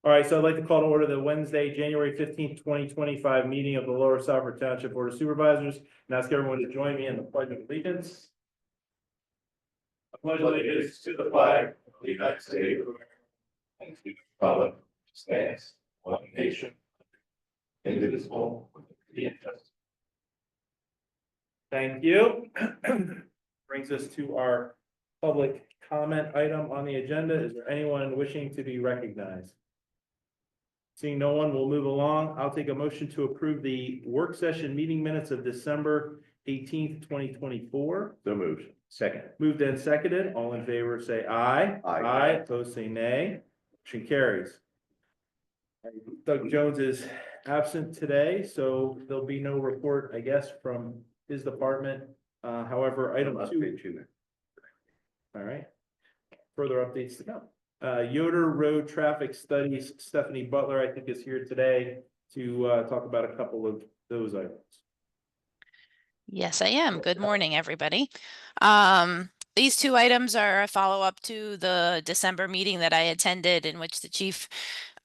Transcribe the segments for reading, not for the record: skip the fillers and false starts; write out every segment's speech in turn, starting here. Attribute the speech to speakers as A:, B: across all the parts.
A: All right, so I'd like to call to order the Wednesday, January 15th, 2025 meeting of the Lower Safford Township Board of Supervisors, and ask everyone to join me in the Pledge of Allegiance. I pledge allegiance to the flag of the United States of America and to the republic which stands one nation, indivisible, with liberty and justice. Thank you. Brings us to our public comment item on the agenda. Is there anyone wishing to be recognized? Seeing no one, we'll move along. I'll take a motion to approve the work session meeting minutes of December 18th, 2024.
B: So moved. Second.
A: Moved and seconded. All in favor, say aye.
B: Aye.
A: Aye. Opposed, say nay. Motion carries. Doug Jones is absent today, so there'll be no report, I guess, from his department. However, item 2. All right. Further updates to come. Yoder Road Traffic Studies, Stephanie Butler, I think, is here today to talk about a couple of those items.
C: Yes, I am. Good morning, everybody. These two items are a follow-up to the December meeting that I attended, in which the chief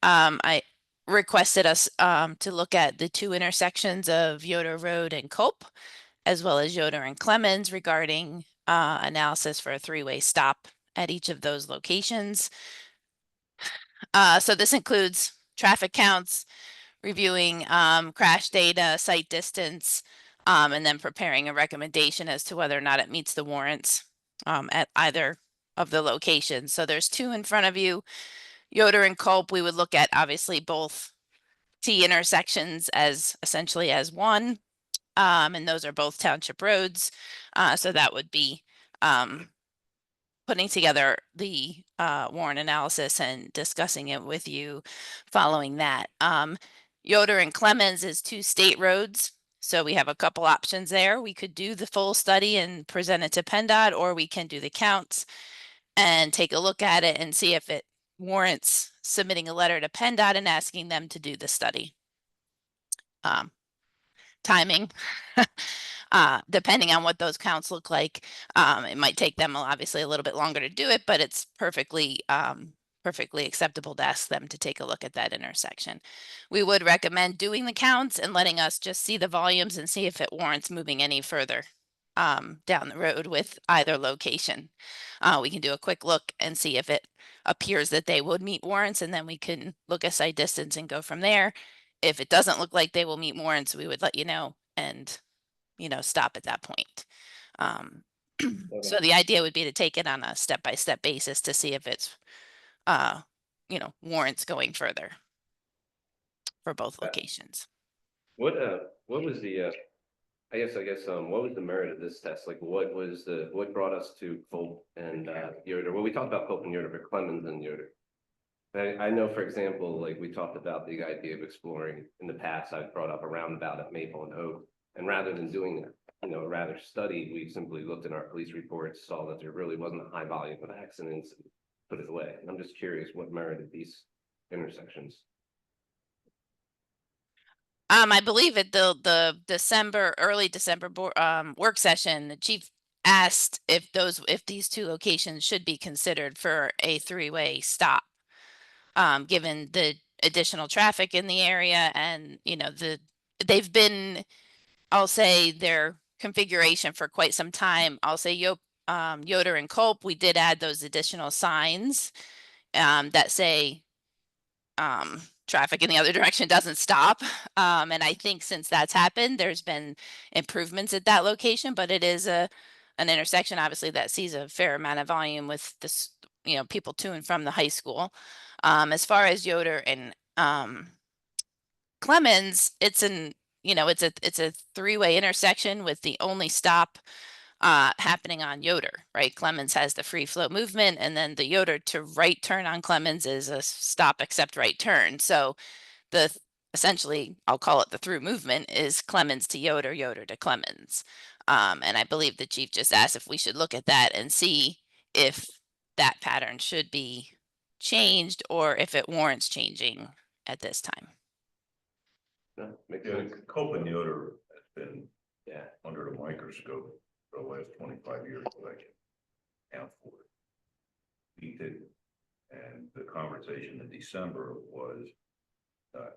C: I requested us to look at the two intersections of Yoder Road and Cope, as well as Yoder and Clemens, regarding analysis for a three-way stop at each of those locations. So this includes traffic counts, reviewing crash data, site distance, and then preparing a recommendation as to whether or not it meets the warrants at either of the locations. So there's two in front of you. Yoder and Culp, we would look at obviously both T intersections as essentially as one, and those are both township roads. So that would be putting together the warrant analysis and discussing it with you following that. Yoder and Clemens is two state roads. So we have a couple options there. We could do the full study and present it to PennDOT, or we can do the counts and take a look at it and see if it warrants submitting a letter to PennDOT and asking them to do the study. Timing, depending on what those counts look like, it might take them obviously a little bit longer to do it, but it's perfectly acceptable to ask them to take a look at that intersection. We would recommend doing the counts and letting us just see the volumes and see if it warrants moving any further down the road with either location. We can do a quick look and see if it appears that they would meet warrants, and then we can look at site distance and go from there. If it doesn't look like they will meet warrants, we would let you know and, stop at that point. So the idea would be to take it on a step-by-step basis to see if it's, warrants going further for both locations.
B: What was the I guess what was the merit of this test? Like, what brought us to Culp and Yoder? Well, we talked about Culp and Yoder, but Clemens and Yoder. I know, for example, like we talked about the idea of exploring in the past. I've brought up a roundabout at Maple and Oak, and rather than doing a rather study, we simply looked in our police reports, saw that there really wasn't a high volume of accidents, and put it away. And I'm just curious what merited these intersections.
C: I believe at the early December work session, the chief asked if these two locations should be considered for a three-way stop, given the additional traffic in the area, and they've been, I'll say, their configuration for quite some time. I'll say Yoder and Culp, we did add those additional signs that say traffic in the other direction doesn't stop. And I think since that's happened, there's been improvements at that location, but it is an intersection, obviously, that sees a fair amount of volume with this, people to and from the high school. As far as Yoder and Clemens, it's a three-way intersection with the only stop happening on Yoder, right? Clemens has the free flow movement, and then the Yoder to right turn on Clemens is a stop except right turn. So essentially, I'll call it the through movement, is Clemens to Yoder, Yoder to Clemens. And I believe the chief just asked if we should look at that and see if that pattern should be changed or if it warrants changing at this time.
D: Culp and Yoder has been under the microscope for the last 25 years, that I can count for. We did And the conversation in December was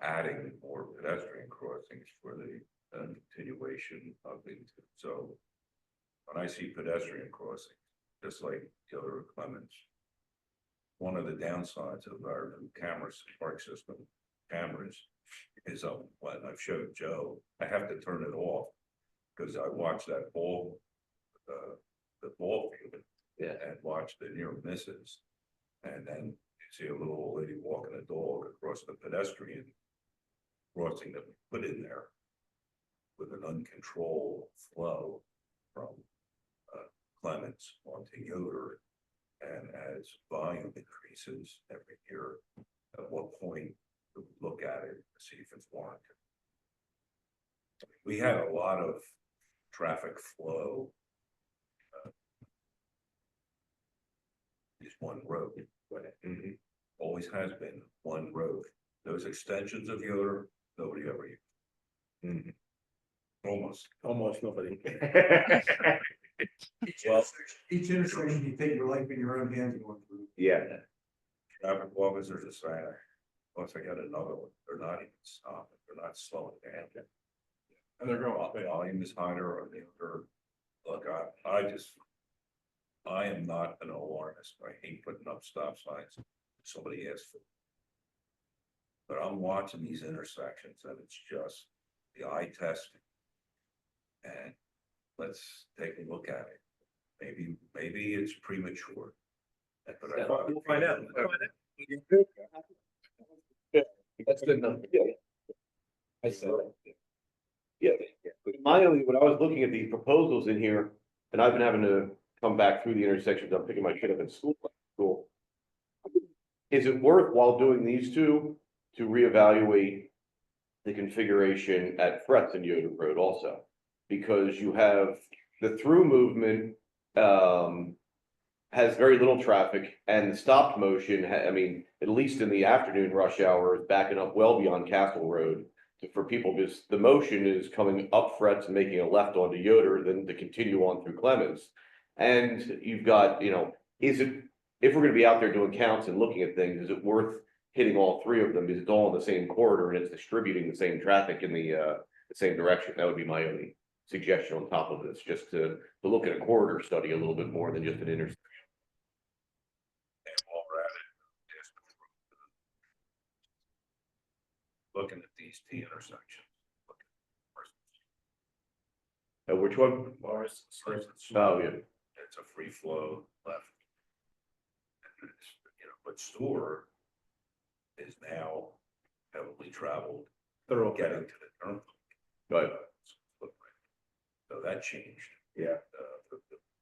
D: adding more pedestrian crossings for the continuation of the, so when I see pedestrian crossings, just like the other Clemens, one of the downsides of our new cameras, park system cameras, is when I've showed Joe, I have to turn it off because I watch that ball, the ball field,
B: Yeah.
D: and watch the near misses, and then you see a little old lady walking a dog across the pedestrian crossing that we put in there with an uncontrolled flow from Clements onto Yoder. And as volume increases every year, at what point do we look at it to see if it's warranted? We had a lot of traffic flow. Is one road, always has been one road. Those extensions of Yoder, nobody ever used. Almost
A: nobody.
D: Well,
E: Each intersection, you take your life in your own hands and going through.
D: yeah. Traffic officers are saying, once I got another one, they're not even stopping, they're not slowing down. And they're going up, volume is higher on the other. Look, I am not an alarmist, I hate putting up stop signs, somebody asks for. But I'm watching these intersections and it's just the eye testing. And let's take a look at it. Maybe it's premature. But
B: We'll find out.
F: That's good enough. Yeah. I said that. Yeah, but my only, when I was looking at these proposals in here, and I've been having to come back through the intersections, I'm picking my kid up in school. Is it worthwhile doing these two to reevaluate the configuration at Fretz and Yoder Road also? Because you have the through movement, has very little traffic, and the stopped motion, I mean, at least in the afternoon rush hour, is backing up well beyond Castle Road. For people, just the motion is coming up Fretz and making a left onto Yoder, then to continue on through Clemens. And you've got, is it, if we're gonna be out there doing counts and looking at things, is it worth hitting all three of them? Because it's all in the same corridor and it's distributing the same traffic in the same direction. That would be my only suggestion on top of this, just to look at a corridor study a little bit more than just an intersection.
D: And while we're at it, looking at these T intersections.
F: Which one?
D: Morris.
F: Oh, yeah.
D: It's a free flow left. And it's, but Store is now heavily traveled,
A: Thorough.
D: getting to the turnpike.
F: Right.
D: So that changed.
F: Yeah.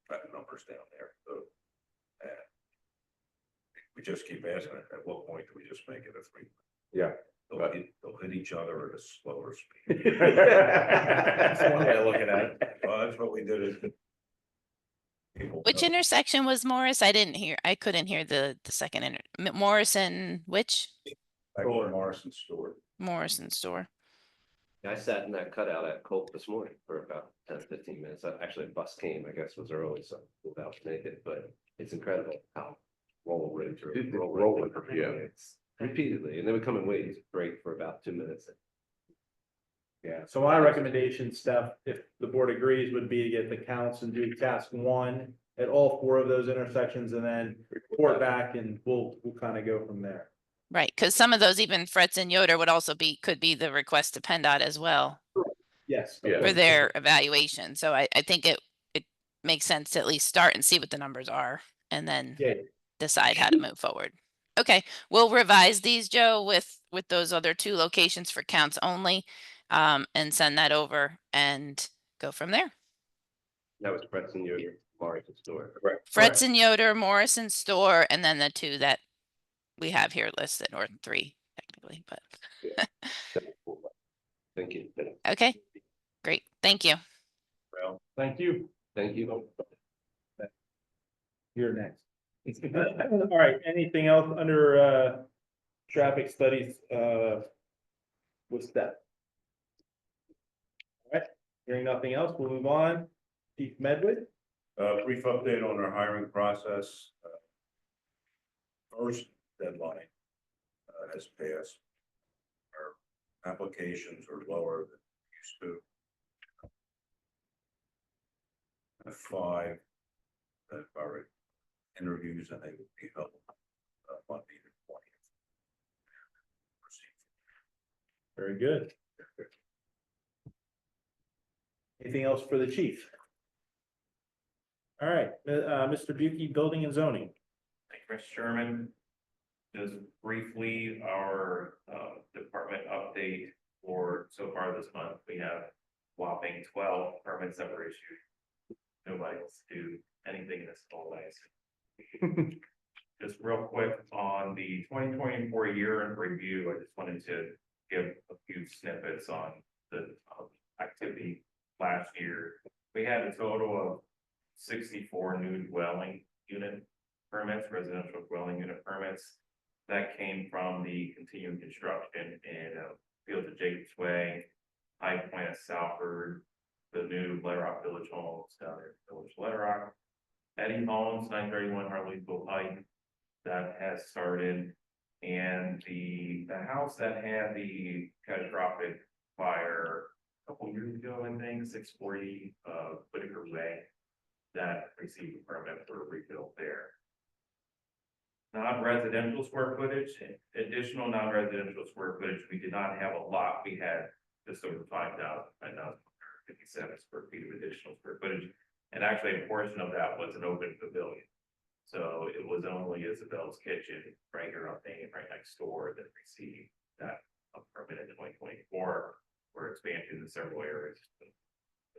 D: The numbers down there, so. And we just keep asking, at what point do we just make it a three?
F: Yeah.
D: They'll hit each other at a slower speed.
A: That's one way of looking at it.
D: Well, that's what we did.
C: Which intersection was Morris? I couldn't hear the second Morrison, which?
D: Morrison Store.
C: Morrison Store.
B: I sat in that cutout at Colt this morning for about 10-15 minutes. Actually, a bus came, I guess, was early, so moved out to make it, but it's incredible how roll right through.
F: Yeah.
B: It's repeatedly, and they would come in waves, break for about 2 minutes.
A: Yeah, so my recommendation, Steph, if the board agrees, would be to get the counts and do task one at all four of those intersections and then report back and we'll kind of go from there.
C: Right, because some of those, even Fretz and Yoder could be the request to PennDOT as well
A: Yes.
F: Yeah.
C: for their evaluation. So I think it makes sense to at least start and see what the numbers are and then
A: Yeah,
C: decide how to move forward. Okay, we'll revise these, Joe, with those other two locations for counts only, and send that over and go from there.
B: That was Preston Yoder, Morrison Store.
F: Correct.
C: Fretz and Yoder, Morrison Store, and then the two that we have here listed, or three technically, but
B: Thank you.
C: okay, great, thank you.
D: Well,
A: thank you.
B: Thank you.
A: You're next. All right, anything else under traffic studies with Steph? All right, hearing nothing else, we'll move on. Chief Medwid.
D: brief update on our hiring process. First deadline has passed. Our applications are lower than used to. 5 that are interviews, and they would be held Monday the 20th.
A: Very good. Anything else for the chief? All right, Mr. Buki, building and zoning.
G: Thank you, Mr. Chairman. Just briefly, our department update for so far this month, we have whopping 12 permits that were issued. Nobody wants to do anything in this whole way. Just real quick on the 2024 year in review, I just wanted to give a few snippets on the activity last year. We had a total of 64 new dwelling unit permits, residential dwelling unit permits. That came from the continuing construction in Fields of Jacobs Way, High Point of Southford, the new Little Rock Village Homes down there, Village Little Rock. Eddie Homes, 931 Harleysville Pike, that has started. And the house that had the catastrophic fire a couple years ago, I think, 640 Whitaker Way, that received a permit for rebuild there. Non-residential square footage, additional non-residential square footage, we did not have a lot. We had just over 5,057 square feet of additional square footage. And actually a portion of that was an open pavilion. So it was only Isabel's Kitchen, right here on Main, right next door, that received that permit in 2024 for expansion in several areas.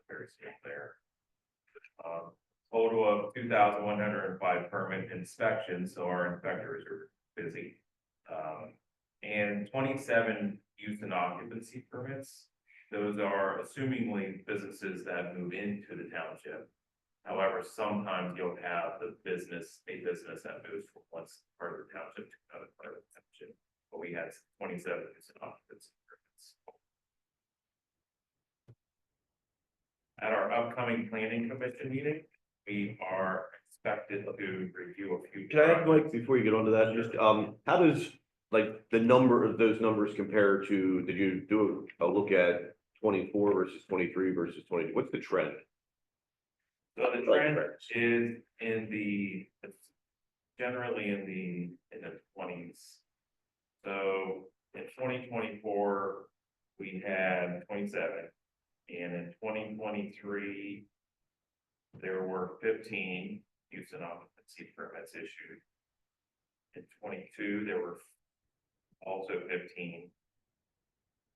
G: Very small there. Total of 2,105 permit inspections, so our inspectors are busy. And 27 use and occupancy permits. Those are assumingly businesses that move into the township. However, sometimes you'll have a business that moves from one part of the township to another part of the township. But we had 27 use and occupancy permits. At our upcoming planning commission meeting, we are expected to review a few.
F: Can I ask, Mike, before you get onto that, just, how does, like, the number of those numbers compare to, did you do a look at 24 versus 23 versus 20? What's the trend?
G: So the trend is it's generally in the 20s. So in 2024, we had 27, and in 2023, there were 15 use and occupancy permits issued. In 22, there were also 15.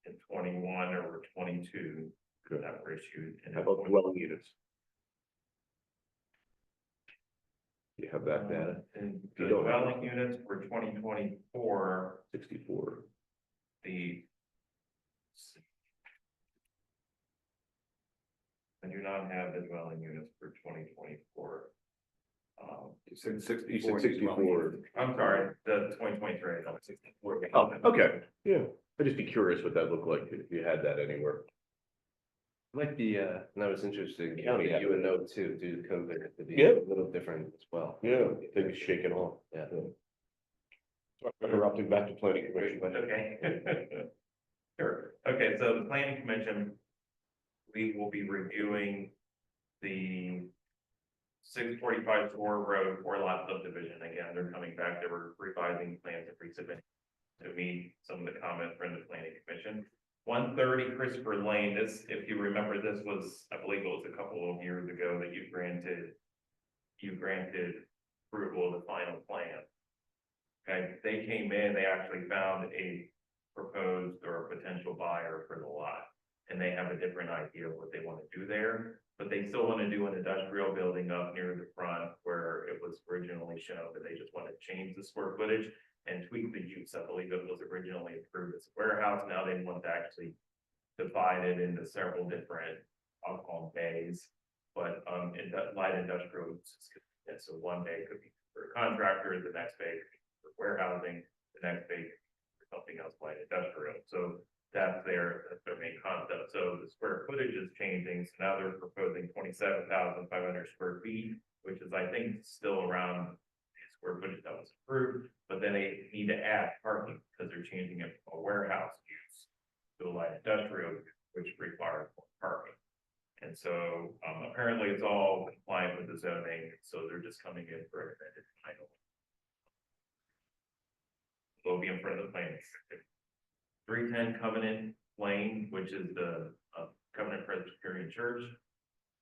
G: In 21, there were 22 that were issued. And
F: How about dwelling units? You have that data?
G: And
F: You
G: the
F: don't have
G: dwelling units for 2024,
F: 64.
G: I do not have the dwelling units for 2024.
F: You said 64.
G: I'm sorry, the 2023, I don't 64.
F: Oh, okay, yeah. I'd just be curious what that looked like if you had that anywhere.
B: Might be, that was interesting.
F: County had
B: You would
F: it.
B: know too, due to COVID, it could be
F: Yeah.
B: a little different as well.
F: Yeah, things shaking off.
B: Yeah.
F: Interrupting back to planning commission.
G: Okay. Sure. Okay, so the planning commission, we will be reviewing the 645 Shore Road 4-lot subdivision. Again, they're coming back, they were revising plans and resubmitting to meet some of the comments from the planning commission. 130 Christopher Lane, this, if you remember, this was, I believe it was a couple of years ago that you granted approval of the final plan. Okay, they came in, they actually found a proposed or a potential buyer for the lot. And they have a different idea of what they want to do there, but they still want to do an industrial building up near the front where it was originally shown, but they just want to change the square footage and tweak the use. I believe it was originally approved as a warehouse. Now they want to actually divide it into several different, I'll call them bays, but in that light industrial uses. And so one bay could be for a contractor, the next bay could be for warehousing, the next bay could be for something else light industrial. So that's their main concept. So the square footage is changing. So now they're proposing 27,500 square feet, which is, I think, still around the square footage that was approved, but then they need add parking because they're changing it from a warehouse use to a light industrial, which requires more parking. And so, apparently it's all compliant with the zoning, so they're just coming in for a final. Will be in front of the planning. 310 Covenant Lane, which is the Covenant Presbyterian Church.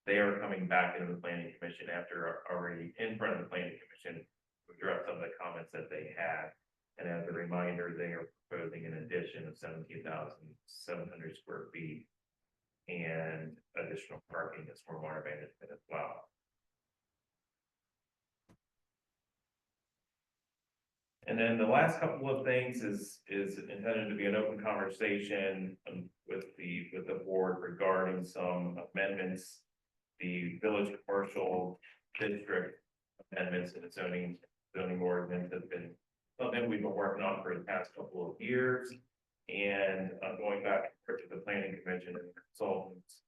G: They are coming back into the planning commission after already in front of the planning commission to address some of the comments that they had. And as a reminder, they are proposing an addition of 17,700 square feet and additional parking as stormwater management as well. And then the last couple of things is intended to be an open conversation with the board regarding some amendments. The village commercial district amendments in the zoning ordinance have been something we've been working on for the past couple of years. And going back to the planning commission and consultants,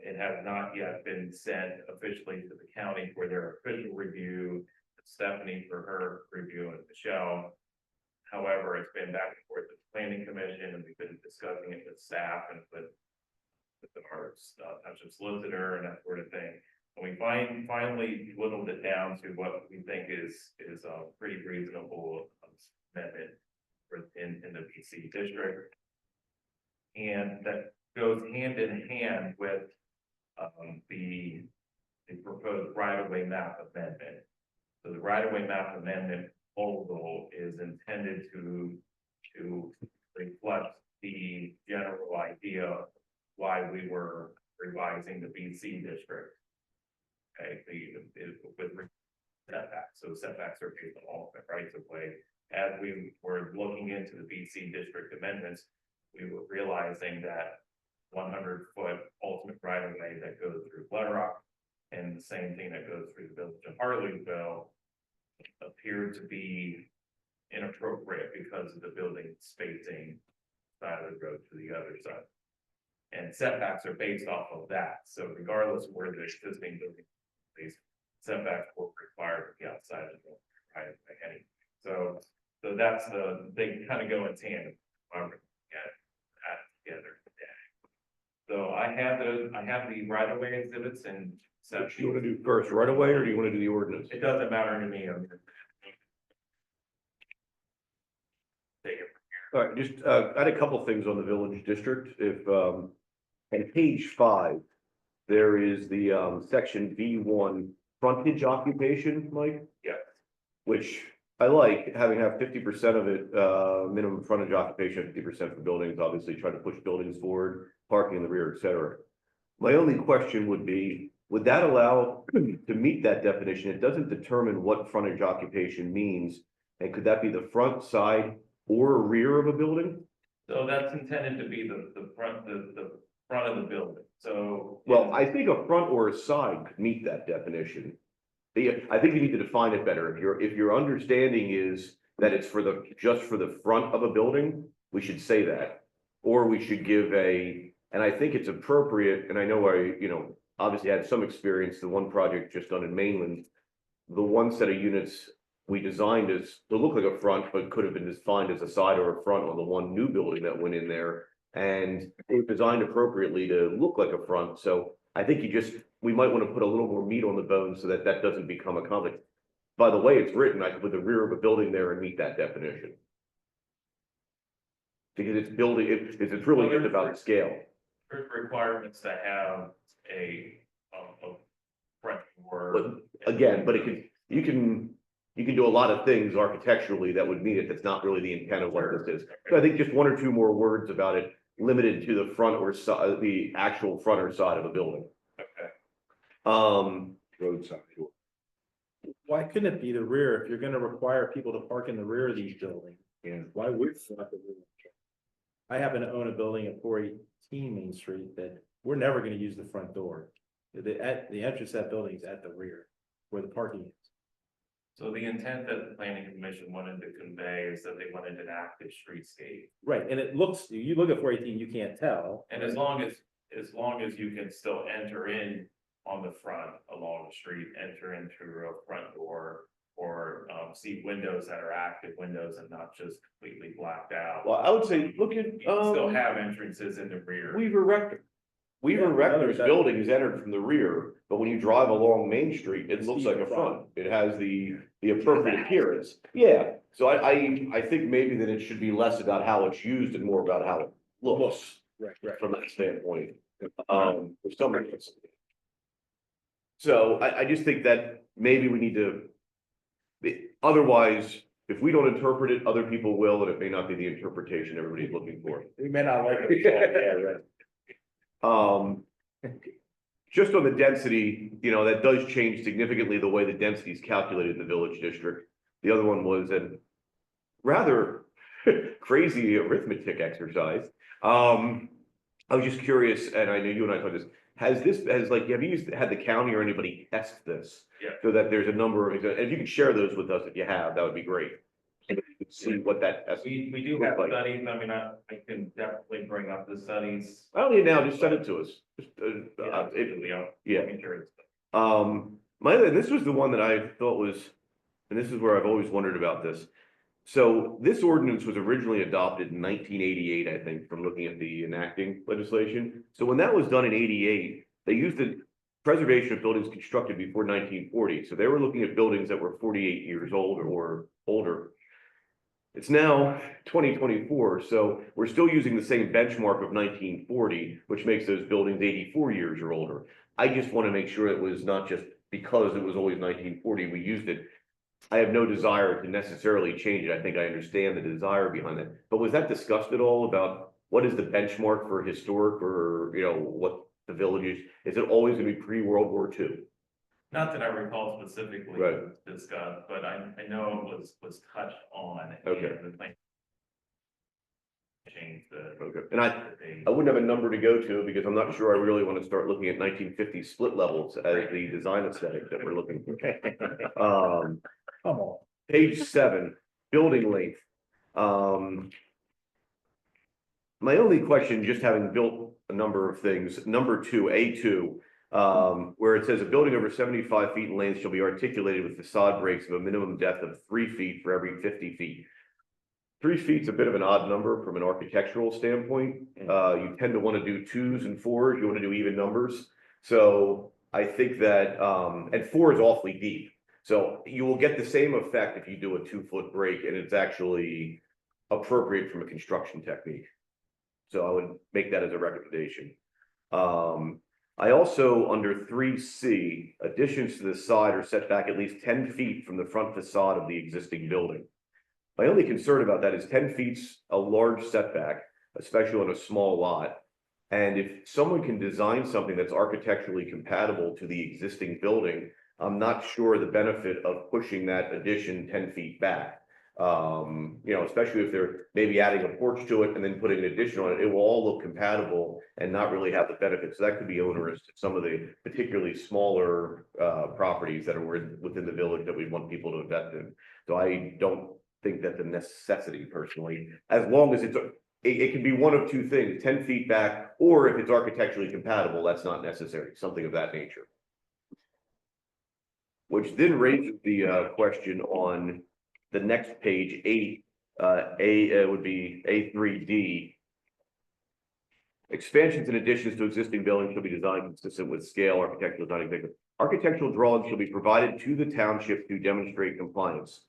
G: it has not yet been sent officially to the county for their official review. Stephanie for her review and Michelle. However, it's been back and forth with the planning commission, and we've been discussing it with staff and with our township solicitor and that sort of thing. And we finally whittled it down to what we think is a pretty reasonable amendment in the BC district. And that goes hand in hand with the proposed right-of-way map amendment. So the right-of-way map amendment proposal is intended to reflect the general idea of why we were revising the BC district. Okay, with setbacks. So setbacks are based on all rights of way. As we were looking into the BC district amendments, we were realizing that 100-foot ultimate right-of-way that goes through Blood Rock and the same thing that goes through the village of Harleysville appeared to be inappropriate because of the building spacing side of the road to the other side. And setbacks are based off of that. So regardless of where the existing building is, setbacks will require to be outside of the right of way. So that's they kind of go in tandem. We're at together today. So I have the right of way exhibits and.
F: Which you want to do first, right away, or do you want to do the ordinance?
G: It doesn't matter to me. Take it.
F: All right, just, I had a couple things on the village district. If, on page 5, there is the, section V1 frontage occupation, Mike?
G: Yeah.
F: Which I like, having 50% of it, minimum frontage occupation, 50% for buildings, obviously trying to push buildings forward, parking in the rear, et cetera. My only question would be, would that allow to meet that definition? It doesn't determine what frontage occupation means. And could that be the front, side, or rear of a building?
G: So that's intended to be the front of the building. So.
F: Well, I think a front or a side could meet that definition. I think you need to define it better. If your understanding is that it's just for the front of a building, we should say that. Or we should give and I think it's appropriate, and I know obviously had some experience, the one project just done in Mainland, the one set of units we designed as to look like a front, but could have been defined as a side or a front on the one new building that went in there. And it was designed appropriately to look like a front. So I think we might want to put a little more meat on the bone so that doesn't become a conflict. By the way it's written, I could put the rear of a building there and meet that definition. Because it's really just about scale.
G: There's requirements to have a front door.
F: But again, you can do a lot of things architecturally that would mean that's not really the intent of what this is. So I think just one or two more words about it, limited to the front or side, the actual front or side of a building.
G: Okay.
D: Roadside.
A: Why couldn't it be the rear if you're gonna require people to park in the rear of these buildings?
D: Yeah.
A: Why would it's not the rear? I happen to own a building at 418 Main Street that we're never gonna use the front door. The entrance to that building is at the rear where the parking is.
G: So the intent that the planning commission wanted to convey is that they wanted an active streetscape.
A: Right, and it looks, you look at 418, you can't tell.
G: And as long as you can still enter in on the front along the street, enter in through a front door or, see windows that are active windows and not just completely blacked out.
F: Well, I would say, look at,
G: You still have entrances in the rear.
F: Weaver Rector. Weaver
A: Yeah,
F: Rector's
A: that-
F: building is entered from the rear, but when you drive along Main Street, it looks
A: See
F: like
A: the
F: a front.
A: front.
F: It has the appropriate appearance. Yeah, so I think maybe that it should be less about how it's used and more about how it looks
A: Right.
F: from that standpoint. For some reasons. So I just think that maybe we need to. Otherwise, if we don't interpret it, other people will, and it may not be the interpretation everybody's looking for.
A: We may not like it. Yeah, right.
F: Just on the density, you know, that does change significantly the way the density is calculated in the village district. The other one was a rather crazy arithmetic exercise. I was just curious, and I know you and I talked this, have you had the county or anybody test this?
G: Yeah.
F: So that there's a number of, and if you could share those with us if you have, that would be great. So that we could see what that.
G: We do have studies, I mean, I can definitely bring up the studies.
F: I don't need now, just send it to us. Just, yeah.
G: I'm sure it's-
F: This was the one that I thought was, and this is where I've always wondered about this. So this ordinance was originally adopted in 1988, I think, from looking at the enacting legislation. So when that was done in 88, they used the preservation of buildings constructed before 1940. So they were looking at buildings that were 48 years old or older. It's now 2024, so we're still using the same benchmark of 1940, which makes those buildings 84 years or older. I just want to make sure it was not just because it was always 1940, we used it. I have no desire to necessarily change it. I think I understand the desire behind it. But was that discussed at all about what is the benchmark for historic or, you know, what the village is? Is it always going to be pre-World War II?
G: Not that I recall specifically
F: Right.
G: discussed, but I know it was touched on.
F: Okay.
G: And the plan changed the.
F: Okay. And I wouldn't have a number to go to because I'm not sure I really want to start looking at 1950 split levels as the design aesthetic that we're looking for.
A: Come on.
F: Page 7, building length. My only question, just having built a number of things, number 2, A2, where it says a building over 75 feet in length shall be articulated with facade breaks of a minimum depth of 3 feet for every 50 feet. 3 feet's a bit of an odd number from an architectural standpoint. You tend to want to do 2s and 4s. You want to do even numbers. So I think that, and 4 is awfully deep. So you will get the same effect if you do a 2-foot break and it's actually appropriate from a construction technique. So I would make that as a recommendation. I also, under 3C, additions to the side are set back at least 10 feet from the front facade of the existing building. My only concern about that is 10 feet's a large setback, especially on a small lot. And if someone can design something that's architecturally compatible to the existing building, I'm not sure the benefit of pushing that addition 10 feet back. You know, especially if they're maybe adding a porch to it and then putting an addition on it, it will all look compatible and not really have the benefits. So that could be onerous to some of the particularly smaller properties that are within the village that we want people to invest in. So I don't think that's a necessity personally, as long as it can be one of two things, 10 feet back, or if it's architecturally compatible, that's not necessary, something of that nature. Which then raises the question on the next page, 8, would be A3D. Expansions and additions to existing buildings shall be designed consistent with scale, architectural design. Architectural drawings shall be provided to the township to demonstrate compliance.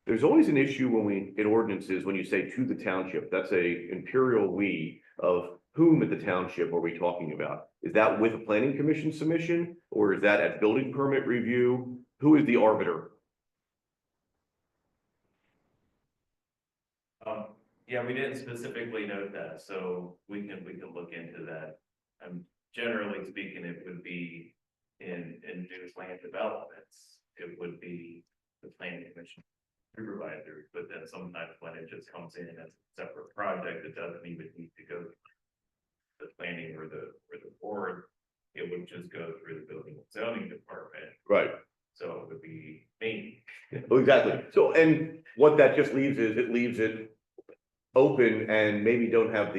F: There's always an issue in ordinances, when you say to the township, that's a imperial we of whom at the township are we talking about? Is that with a planning commission submission, or is that at building permit review? Who is the arbiter?
G: Yeah, we didn't specifically note that, so we can look into that. Generally speaking, it would be in new land developments, it would be the planning commission supervisor, but then sometimes when it just comes in as a separate project, it doesn't even need to go to the planning or the board. It would just go through the building and zoning department.
F: Right.
G: So it would be me.
F: Exactly. So, and what that just leaves is it leaves it open and maybe don't have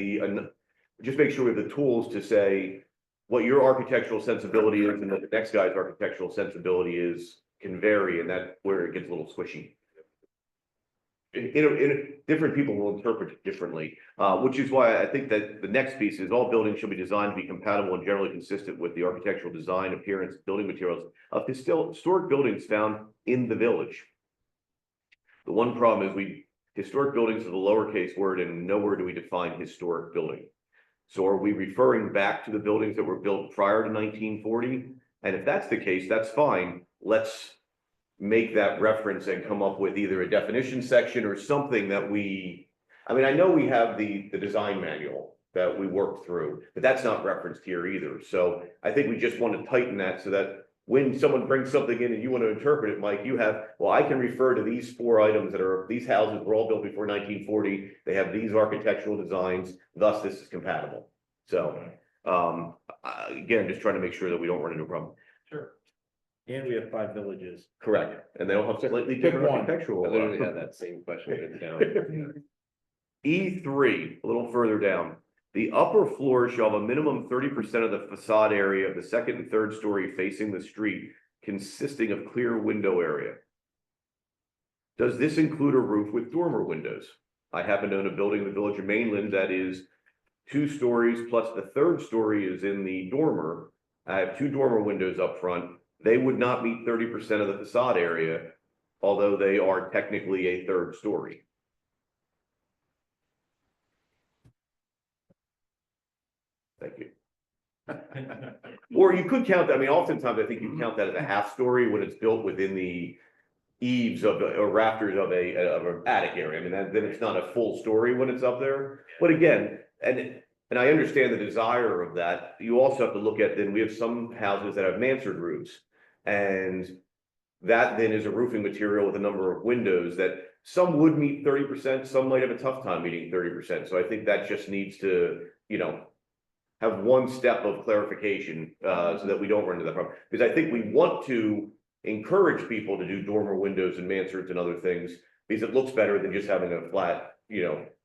F: just make sure we have the tools to say what your architectural sensibility is and what the next guy's architectural sensibility is can vary, and that's where it gets a little squishy. Different people will interpret it differently, which is why I think that the next piece is all buildings shall be designed to be compatible and generally consistent with the architectural design, appearance, building materials of historic buildings found in the village. The one problem is historic buildings is a lowercase word, and nowhere do we define historic building. So are we referring back to the buildings that were built prior to 1940? And if that's the case, that's fine. Let's make that reference and come up with either a definition section or something that I mean, I know we have the design manual that we worked through, but that's not referenced here either. So I think we just want to tighten that so that when someone brings something in and you want to interpret it, Mike, you have, well, I can refer to these 4 items these houses were all built before 1940. They have these architectural designs, thus this is compatible. So, again, just trying to make sure that we don't run into a problem.
A: Sure. And we have 5 villages.
F: Correct. And they all have slightly
A: Pick
F: different
A: one.
F: architectural.
B: I literally had that same question written down.
F: E3, a little further down. The upper floor shall have a minimum 30% of the facade area of the second and third story facing the street, consisting of clear window area. Does this include a roof with dormer windows? I happen to own a building in the village of Mainland that is 2 stories plus the third story is in the dormer. I have 2 dormer windows up front. They would not meet 30% of the facade area, although they are technically a third story. Thank you. Or you could count that, I mean, oftentimes I think you count that as a half story when it's built within the eaves of or rafters of an attic area. I mean, then it's not a full story when it's up there. But again, and I understand the desire of that. You also have to look at, then we have some houses that have mansard roofs. And that then is a roofing material with a number of windows that some would meet 30%, some might have a tough time meeting 30%. So I think that just needs to, have one step of clarification so that we don't run into that problem. Because I think we want to encourage people to do dormer windows and mansards and other things because it looks better than just having a flat,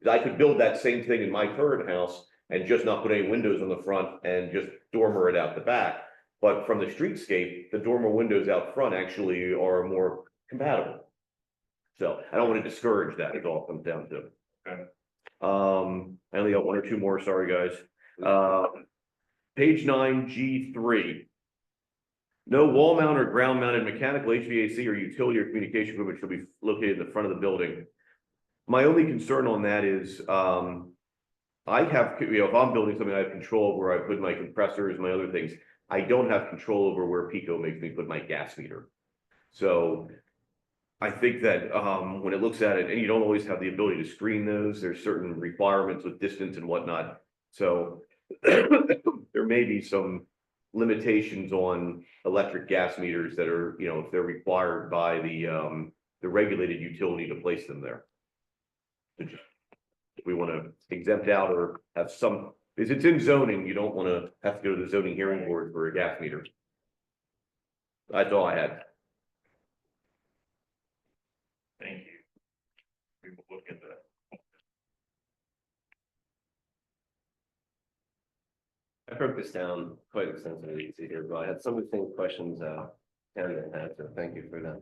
F: I could build that same thing in my current house and just not put any windows on the front and just dormer it out the back. But from the streetscape, the dormer windows out front actually are more compatible. So I don't want to discourage that, it all comes down to.
G: Okay.
F: I only got 1 or 2 more, sorry guys. Page 9, G3. No wall mount or ground mounted mechanical HVAC or utility or communication equipment shall be located in the front of the building. My only concern on that is, I have, if I'm building something, I have control over where I put my compressors, my other things. I don't have control over where Pico makes me put my gas meter. So I think that when it looks at it, and you don't always have the ability to screen those, there's certain requirements with distance and whatnot. So there may be some limitations on electric gas meters that are, if they're required by the regulated utility to place them there. If we want to exempt out or have some, because it's in zoning, you don't want to have to go to the zoning hearing board for a gas meter. That's all I had.
G: Thank you. We will look at that.
B: I broke this down quite extensively, you see here, but I had some of the same questions Karen had, so thank you for that.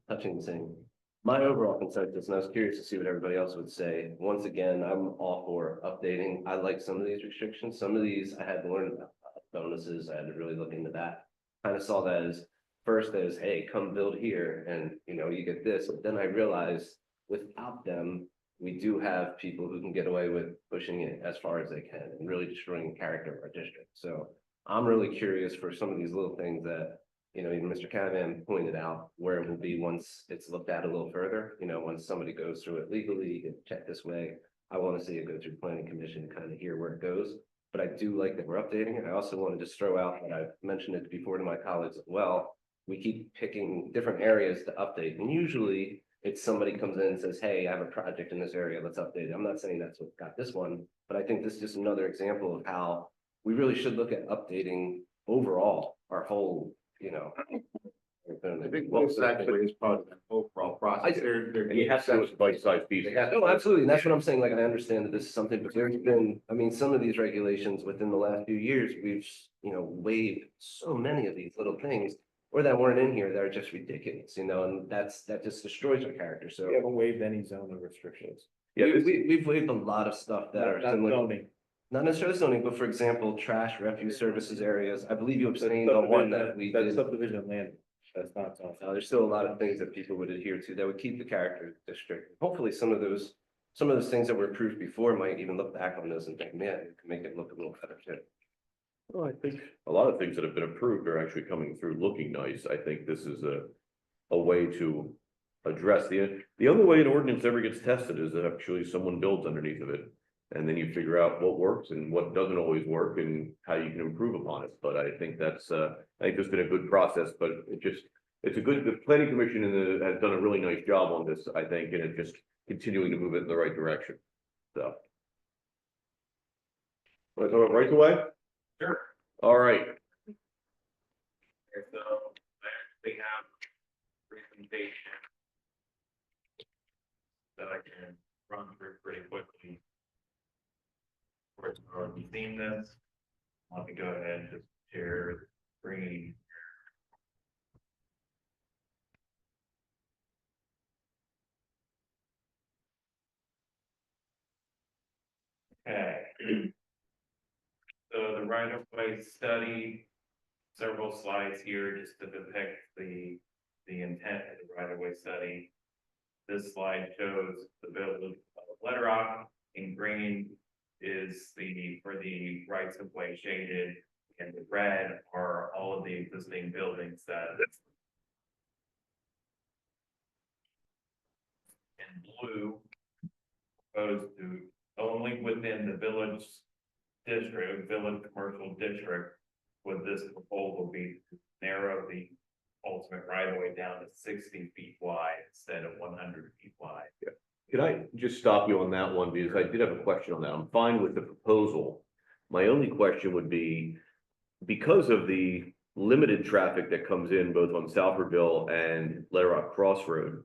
B: Touching the same. My overall consensus, and I was curious to see what everybody else would say. Once again, I'm all for updating. I like some of these restrictions. Some of these I had to learn about bonuses. I had to really look into that. Kind of saw that as first as, hey, come build here and you get this. But then I realized without them, we do have people who can get away with pushing it as far as they can and really destroying the character of our district. So I'm really curious for some of these little things that, even Mr. Canavan pointed out where it will be once it's looked at a little further, once somebody goes through it legally and check this way. I want to see it go through planning commission to kind of hear where it goes. But I do like that we're updating it. I also want to just throw out that I've mentioned it before to my colleagues as well. We keep picking different areas to update, and usually it's somebody comes in and says, hey, I have a project in this area, let's update it. I'm not saying that's what got this one, but I think this is just another example of how we really should look at updating overall our whole,
D: I think most actually is part of the overall process.
F: And you have to do it bite-sized pieces.
B: Yeah, no, absolutely. And that's what I'm saying. Like, I understand that this is something, but there's been, some of these regulations within the last few years, we've, waived so many of these little things. or that weren't in here that are just ridiculous, you know, and that just destroys our character, so.
A: We haven't waived any zoning restrictions.
F: Yeah,
B: We've waived a lot of stuff that are
A: Not
B: similar,
A: zoning.
B: not necessarily zoning, but for example, trash, refuse services areas. I believe you abstained on one that we
A: That's
B: did.
A: subdivision land. That's not zoning.
B: There's still a lot of things that people would adhere to that would keep the character of the district. Hopefully, some of those things that were approved before might even look back on those and think, man, it could make it look a little better too.
F: Well, I think a lot of things that have been approved are actually coming through looking nice. I think this is a way to address the only way an ordinance ever gets tested is that actually someone builds underneath of it. And then you figure out what works and what doesn't always work and how you can improve upon it. But I think that's, I think there's been a good process, but the planning commission has done a really nice job on this, I think, and it's just continuing to move it in the right direction. So. Want to talk about right away?
G: Sure.
F: All right.
G: Okay, so I actually have a presentation that I can run through pretty quickly. Of course, I've already seen this. Let me go ahead and just share the screen. Okay. So the right of way study, several slides here just to depict the intent of the right of way study. This slide shows the village of Letter Rock in green is for the rights of way shaded, and the red are all of the existing buildings that. In blue, opposed to only within the village district, village commercial district, would this proposal be to narrow the ultimate right of way down to 60 feet wide instead of 100 feet wide.
F: Can I just stop you on that one, because I did have a question on that. I'm fine with the proposal. My only question would be, because of the limited traffic that comes in both on Salfordville and Letter Rock Crossroad,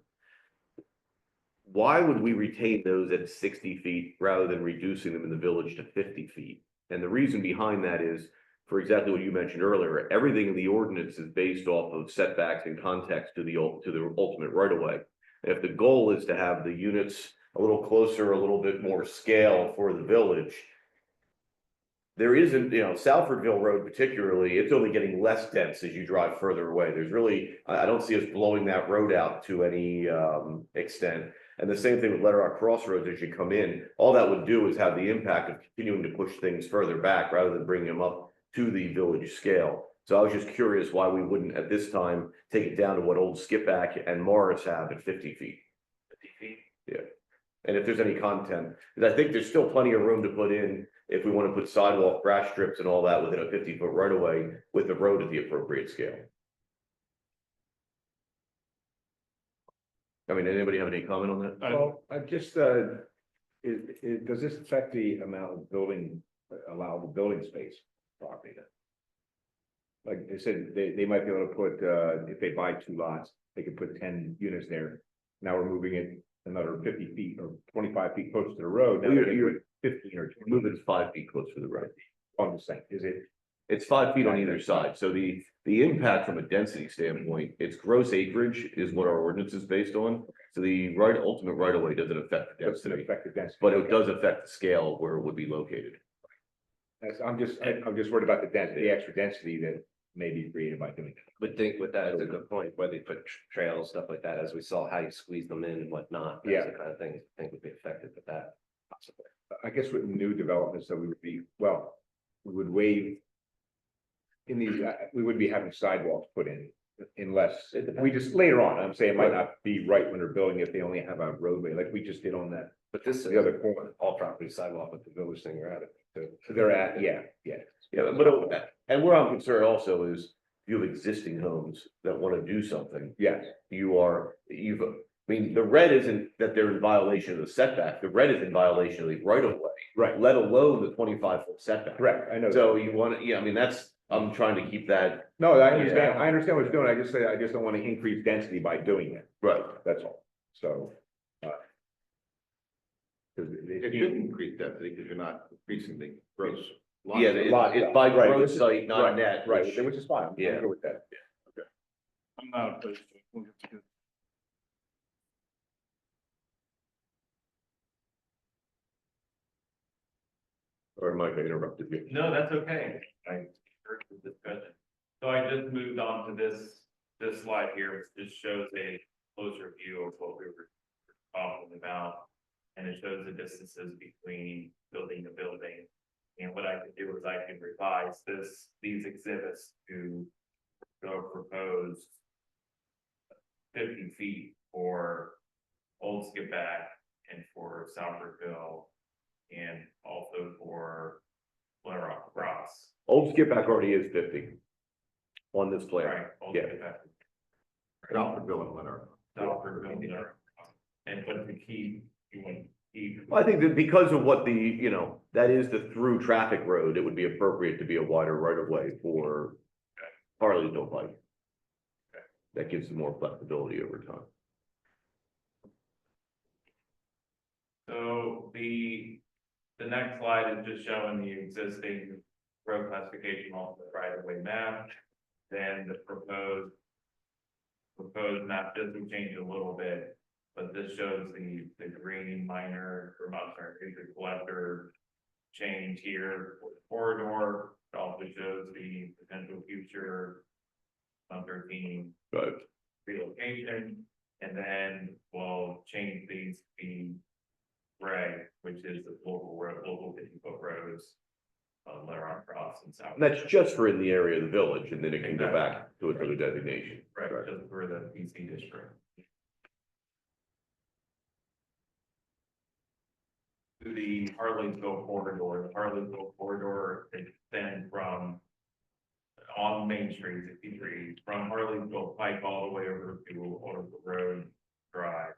F: why would we retain those at 60 feet rather than reducing them in the village to 50 feet? And the reason behind that is, for exactly what you mentioned earlier, everything in the ordinance is based off of setbacks and context to the ultimate right of way. If the goal is to have the units a little closer, a little bit more scale for the village, there isn't, Salfordville Road particularly, it's only getting less dense as you drive further away. There's really, I don't see us blowing that road out to any extent. And the same thing with Letter Rock Crossroads as you come in, all that would do is have the impact of continuing to push things further back rather than bringing them up to the village scale. So I was just curious why we wouldn't at this time take it down to what old Skipback and Morris have at 50 feet.
G: 50 feet.
F: Yeah. And if there's any content, because I think there's still plenty of room to put in if we want to put sidewalk, grass strips and all that within a 50-foot right of way with the road at the appropriate scale. I mean, anybody have any comment on that?
H: Well, I just, does this affect the amount of allowable building space property then? Like I said, they might be able to put, if they buy 2 lots, they could put 10 units there. Now we're moving it another 50 feet or 25 feet closer to the road. Now
F: Well,
H: they can
F: you're-
H: put 15 or 20.
F: Move it 5 feet closer to the road.
H: I'm just saying, is it?
F: It's 5 feet on either side. So the impact from a density standpoint, its gross acreage is what our ordinance is based on. So the ultimate right of way doesn't affect the
H: Doesn't
F: density,
H: affect the density.
F: but it does affect the scale of where it would be located.
H: I'm just worried about the density, the extra density that may be created by doing it.
B: Would think with that, it's a good point, whether you put trails, stuff like that, as we saw how you squeeze them in and whatnot. That's
H: Yeah.
B: the kind of thing I think would be affected with that. Possibly.
H: I guess with new developments, that we would waive. In these, we would be having sidewalks put in unless, we just later on, I'm saying it might not be right when they're building if they only have a roadway, like we just did on that,
B: But this is
H: the other corner.
B: all property sidewalk with the village thing you're at it. too.
H: So they're at, yeah.
F: Yeah, but, and where I'm concerned also is you have existing homes that want to do something.
H: Yes,
F: I mean, the red isn't that they're in violation of the setback, the red is in violation of the right of way,
H: right,
F: let alone the 25-foot setback.
H: correct, I know.
F: So you want to, I mean, I'm trying to keep that.
H: No, I understand what it's doing, I just don't want to increase density by doing it,
F: Right.
H: that's all, so. 'Cause
D: It should increase density because you're not increasing the gross. lot.
F: Yeah,
H: lot,
F: it's by
H: right,
F: gross
H: which is-
F: site, not
H: right,
F: net.
H: Right,
F: which-
H: which is fine, I'm
F: Yeah.
H: good with that.
I: I'm not opposed to it. I think it's good.
F: Or Mike, I interrupted you.
G: No, that's okay. I heard the discussion. So I just moved on to this slide here, which just shows a closer view of what we were talking about. And it shows the distances between building to building. And what I can do is I can revise these exhibits to go propose 50 feet for Old Skip Back and for Southbridgeville and also for Blair Rock Cross.
F: Old Skip Back already is 50 on this plan.
G: Right. Old
F: Yeah.
G: Skip Back.
D: Alfredville and Leonard.
G: Southbridgeville, Blair Rock Cross. And but the key, you want to keep.
F: Well, I think that because of what that is the through traffic road, it would be appropriate to be a wider right of way for Harley's don't bike. That gives them more flexibility over time.
G: So the next slide is just showing the existing road classification on the right of way map. Then the proposed map does change a little bit, but this shows the green minor, or I'm sorry, the collector change here for the corridor. It also shows the potential future 13
F: Right.
G: relocation, and then we'll change these to be gray, which is the local road, local 50-foot roads, Later on Cross and South.
F: And that's just for in the area of the village, and then it can go back to its other designation.
G: Right, just for the PC district. To the Harleysville corridor extends from on Main Street, 63, from Harleysville Pike all the way over to Otisville Road Drive.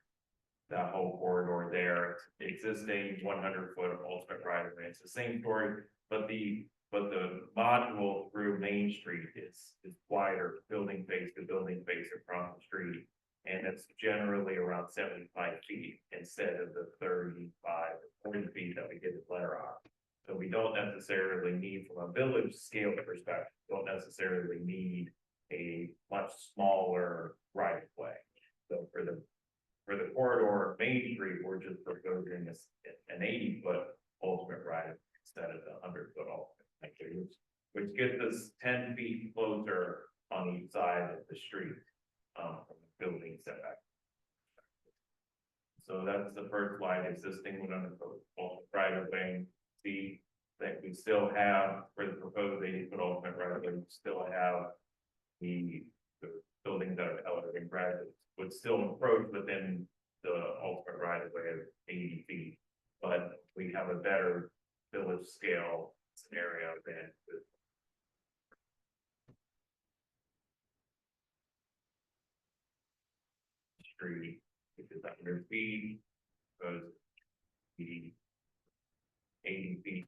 G: That whole corridor there, existing 100-foot ultimate right of way. It's the same story, but the module through Main Street is wider, building face to building face across the street. And it's generally around 75 feet instead of the 35 or 40 feet that we get at Letter Rock. So we don't necessarily need, from a village scale perspective, don't necessarily need a much smaller right of way. So for the corridor of Main Street, we're just proposing an 80-foot ultimate right instead of the 100-foot ultimate, which gets us 10 feet closer on each side of the street from the building setback. So that's the first slide, existing 100-foot ultimate right of way. See that we still have for the proposed 80-foot ultimate right of way, we still have the buildings that are elevated graduates would still encroach within the ultimate right of way of 80 feet, but we have a better village scale scenario than the street, which is 100 feet, because the 80 feet.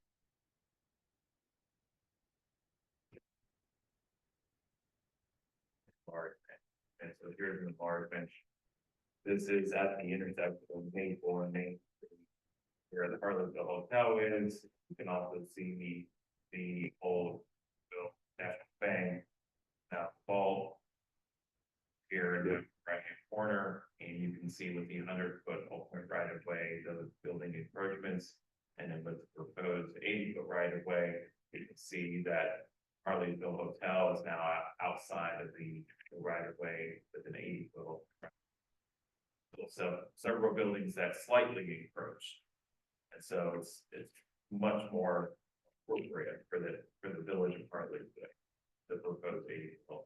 G: Large bench. And so here's the large bench. This is at the intersection of Maple and Main Street, where the Harleysville Hotel is. You can also see the old National Bank vault here in the right hand corner, and you can see with the 100-foot ultimate right of way, the building encroachments, and then with the proposed 80-foot right of way, you can see that Harleysville Hotel is now outside of the right of way with an 80-foot. So several buildings that slightly encroach, and so it's much more appropriate for the village of Harleysville to propose 80-foot.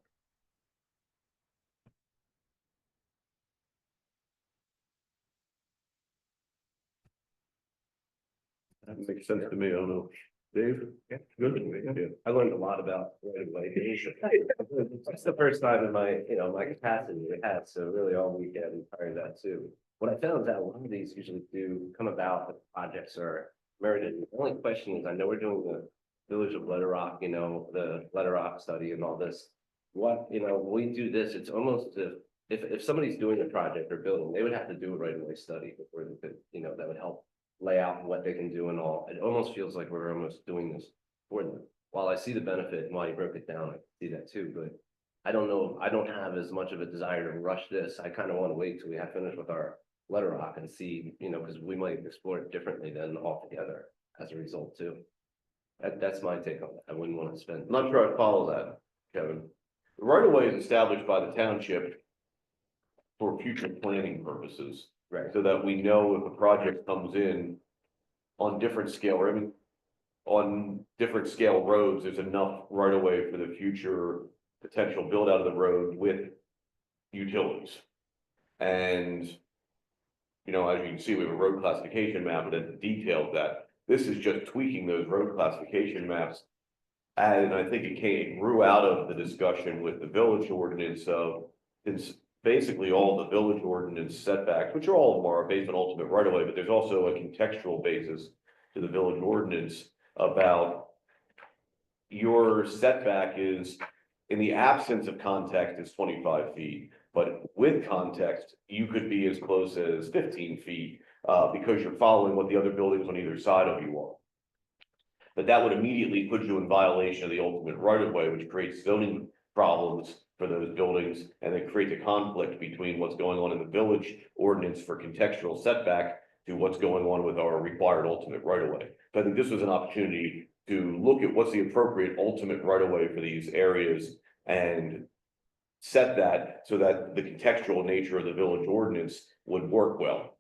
F: That makes sense to me. I don't know. Dave?
B: Yeah.
F: Good. Yeah.
B: I learned a lot about right of way. It's the first time in my capacity I had, so really all weekend prior to that too. What I found is that a lot of these usually do come about, the projects are merited. The only question is, I know we're doing the Village of Letter Rock, the Letter Rock study and all this. What, we do this, it's almost if somebody's doing a project or building, they would have to do a right of way study before they could, that would help lay out what they can do and all. It almost feels like we're almost doing this for them. While I see the benefit and why you broke it down, I see that too, but I don't know, I don't have as much of a desire to rush this. I kind of want to wait till we have finished with our letter rock and see, you know, because we might explore it differently than altogether as a result too. That's my take on it. I wouldn't want to spend.
F: I'm not sure I follow that, Kevin. The right of way is established by the township for future planning purposes,
B: Right.
F: so that we know if a project comes in on different scale, I mean, on different scale roads, there's enough right of way for the future potential build out of the road with utilities. And, you know, as you can see, we have a road classification map that details that. This is just tweaking those road classification maps. And I think it grew out of the discussion with the village ordinance of, it's basically all the village ordinance setbacks, which are all of them are based on ultimate right of way, but there's also a contextual basis to the village ordinance about your setback is, in the absence of context, is 25 feet. But with context, you could be as close as 15 feet, because you're following what the other buildings on either side of you are. But that would immediately put you in violation of the ultimate right of way, which creates zoning problems for those buildings, and it creates a conflict between what's going on in the village ordinance for contextual setback to what's going on with our required ultimate right of way. So I think this was an opportunity to look at what's the appropriate ultimate right of way for these areas and set that so that the contextual nature of the village ordinance would work well.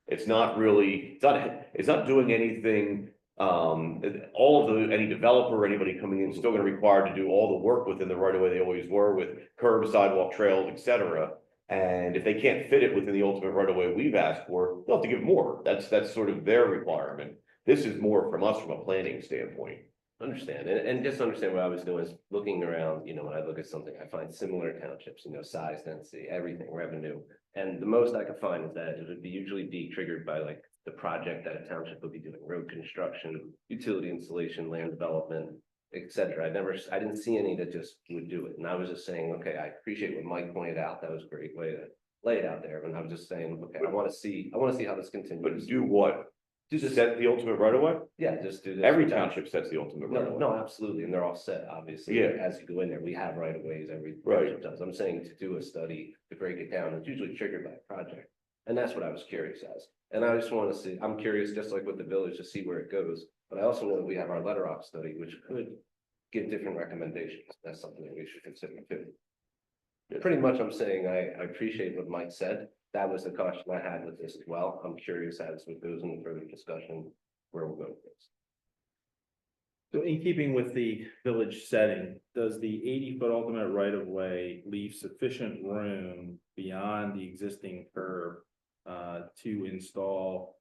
F: It's not really, it's not doing anything. All of any developer or anybody coming in is still going to be required to do all the work within the right of way they always were, with curb, sidewalk, trails, etc. And if they can't fit it within the ultimate right of way we've asked for, they'll have to give more. That's sort of their requirement. This is more from us from a planning standpoint.
B: Understand, and just understand what I was doing is looking around, you know, when I look at something, I find similar townships, you know, size, density, everything, revenue. And the most I could find is that it would be usually be triggered by like the project that a township would be doing, road construction, utility installation, land development, etc. I didn't see any that just would do it. And I was just saying, okay, I appreciate what Mike pointed out. That was a great way to lay it out there. And I was just saying, okay, I want to see how this
F: But
B: continues.
F: do what?
B: Just
F: Set the ultimate right of way?
B: Yeah, just do this.
F: Every
B: without-
F: township sets the ultimate right of
B: No,
F: way.
B: no, absolutely, and they're all set, obviously.
F: Yeah.
B: As you go in there, we have right of ways, every
F: Right.
B: township does. I'm saying to do a study, to break it down, it's usually triggered by a project. And that's what I was curious as. And I just want to see, I'm curious, just like with the village, to see where it goes. But I also know that we have our letter off study, which could give different recommendations. That's something that we should consider too. Pretty much, I'm saying I appreciate what Mike said. That was the caution I had with this as well. I'm curious as what goes in further discussion, where we'll go with this.
A: So in keeping with the village setting, does the 80-foot ultimate right of way leave sufficient room beyond the existing curb to install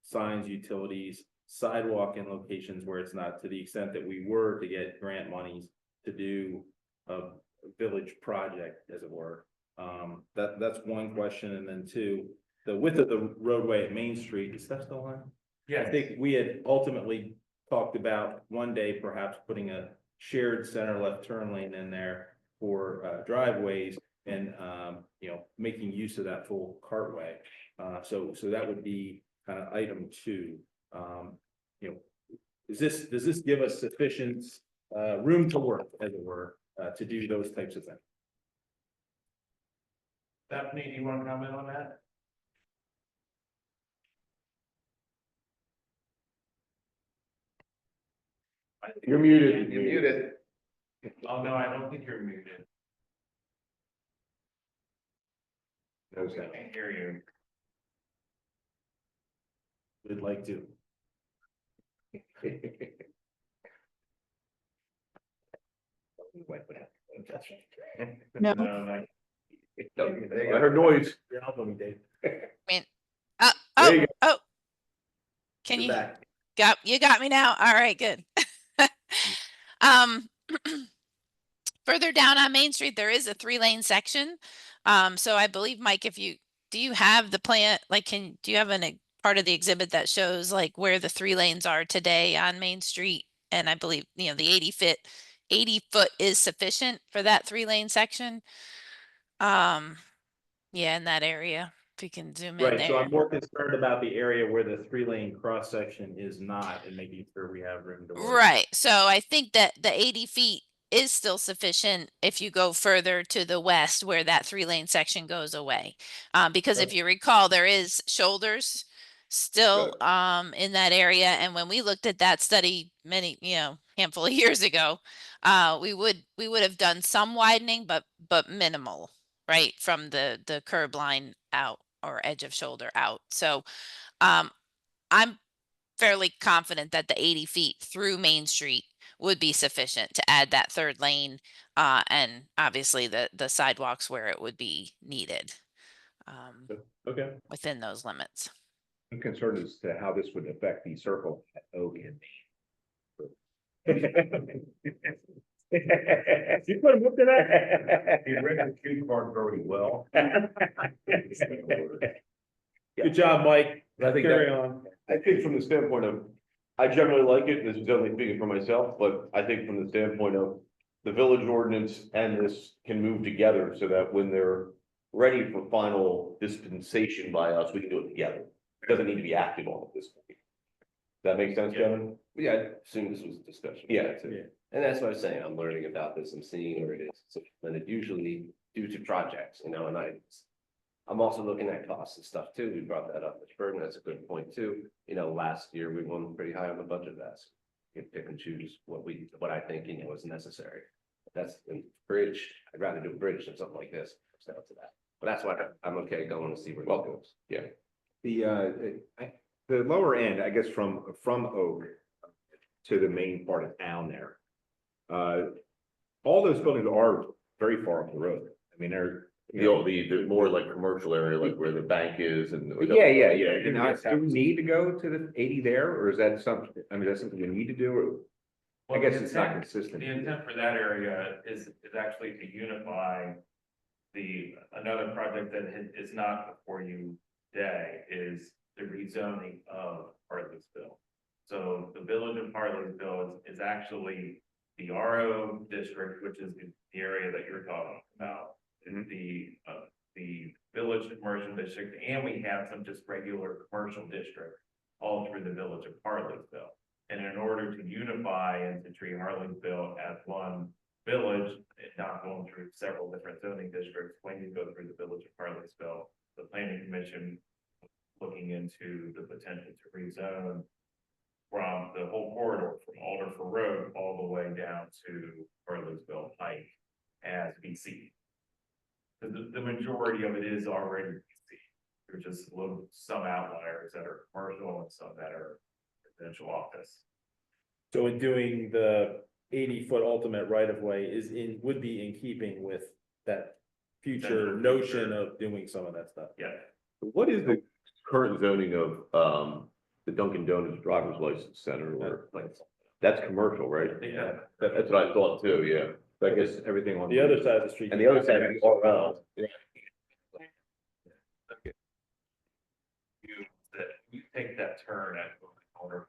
A: signs, utilities, sidewalk in locations where it's not, to the extent that we were to get grant monies to do a village project, as it were? That's one question. And then two, the width of the roadway at Main Street, is that still on? I think we had ultimately talked about one day perhaps putting a shared center left turn lane in there for driveways and you know, making use of that full cartway. So that would be kind of item 2. You know, does this give us sufficient room to work, as it were, to do those types of things?
G: Stephanie, do you want to comment on that?
F: You're muted.
B: You're muted.
G: Oh, no, I don't think you're muted. I can't hear you.
A: We'd like to.
C: No.
F: I heard noise.
A: You're helping me, Dave.
C: Oh,
F: There you
C: oh. Can
A: You're
C: you
A: back.
C: you got me now? All right, good. Um, further down on Main Street, there is a 3-lane section. So I believe, Mike, do you have the plan, like, do you have part of the exhibit that shows like where the 3 lanes are today on Main Street? And I believe, you know, the 80 foot is sufficient for that 3-lane section. Yeah, in that area, if we can zoom in
A: Right, so
C: there.
A: I'm more concerned about the area where the 3-lane cross section is not, and making sure we have room to work.
C: Right. So I think that the 80 feet is still sufficient if you go further to the west where that 3-lane section goes away. Because if you recall, there is shoulders still in that area. And when we looked at that study many, handful of years ago, we would have done some widening, but minimal, right? From the curb line out or edge of shoulder out. So I'm fairly confident that the 80 feet through Main Street would be sufficient to add that 3rd lane, and obviously the sidewalks where it would be needed,
A: Okay.
C: within those limits.
H: I'm concerned as to how this would affect the circle at Oak and Main. You put him up to that?
D: You read the cue card very well.
A: Good job, Mike.
F: I think
A: Carry
F: that-
A: on.
F: I think from the standpoint of, I generally like it, this is only speaking for myself, but I think from the standpoint of the village ordinance and this can move together so that when they're ready for final dispensation by us, we can do it together. It doesn't need to be active on at this point. Does that make sense, Kevin?
B: Yeah, I assume this was a discussion.
F: Yeah.
B: That's it. And that's what I'm saying, I'm learning about this, I'm seeing where it is, so, and it usually due to projects, and I'm also looking at costs and stuff too, we brought that up, Mr. Bergen, that's a good point too. Last year, we won pretty high on the budget ask. You can pick and choose what I think, was necessary. That's the bridge, I'd rather do a bridge than something like this, comes down to that. But that's why I'm okay going to see where it goes.
F: Yeah.
H: The lower end, I guess, from Oak to the main part of town there. All those buildings are very far up the road. I mean, they're.
F: The more like commercial area, like where the bank is and.
H: Yeah. And do we need to go to the 80 there, or is that something, I mean, that's something we need to do, or? I
G: Well,
H: guess
G: the
H: it's not
G: intent-
H: consistent.
G: The intent for that area is actually to unify another project that is not before you today is the rezoning of Harleysville. So the village of Harleysville is actually the RO district, which is the area that you're talking about. The village commercial district, and we have some just regular commercial district all through the village of Harleysville. And in order to unify and to treat Harleysville as one village, and not going through several different zoning districts, when you go through the village of Harleysville, the planning commission looking into the potential to rezone from the whole corridor from Alderfer Road all the way down to Harleysville Pike as BC. The majority of it is already BC. There's just some outliers that are commercial and some that are residential office.
A: So in doing the 80-foot ultimate right of way would be in keeping with that future notion of doing some of that stuff.
G: Yeah.
F: What is the current zoning of the Dunkin' Donuts driver's license center, or that's commercial, right?
G: Yeah.
F: That's what I thought too, yeah.
H: I guess everything on
A: The other side of the street.
F: And the other side is RL.
G: You take that turn at the corner of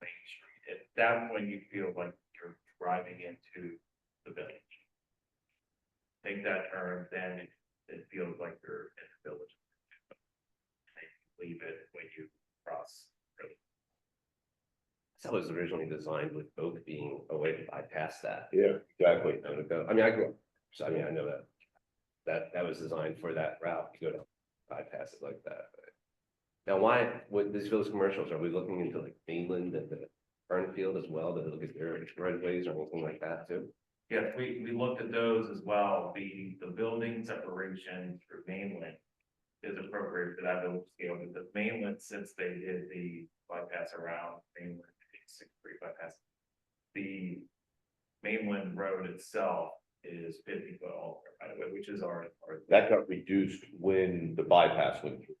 G: Main Street, at that point you feel like you're driving into the village. Take that turn, then it feels like you're in the village. And you leave it when you cross.
B: That was originally designed with Oak being a way to bypass that.
F: Yeah, exactly.
B: I mean, I grew up, so I mean, I know that was designed for that route, to go to bypass it like that. But now, why, with these village commercials, are we looking into like Mainland and the Fernfield as well, to look at their right of ways or anything like that too?
G: Yeah, we looked at those as well. The building separation through Mainland is appropriate for that village scale, because Mainland, since they did the bypass around Mainland, 6-3 bypass, the Mainland Road itself is 50 foot all right away, which is our.
F: That got reduced when the bypass went through,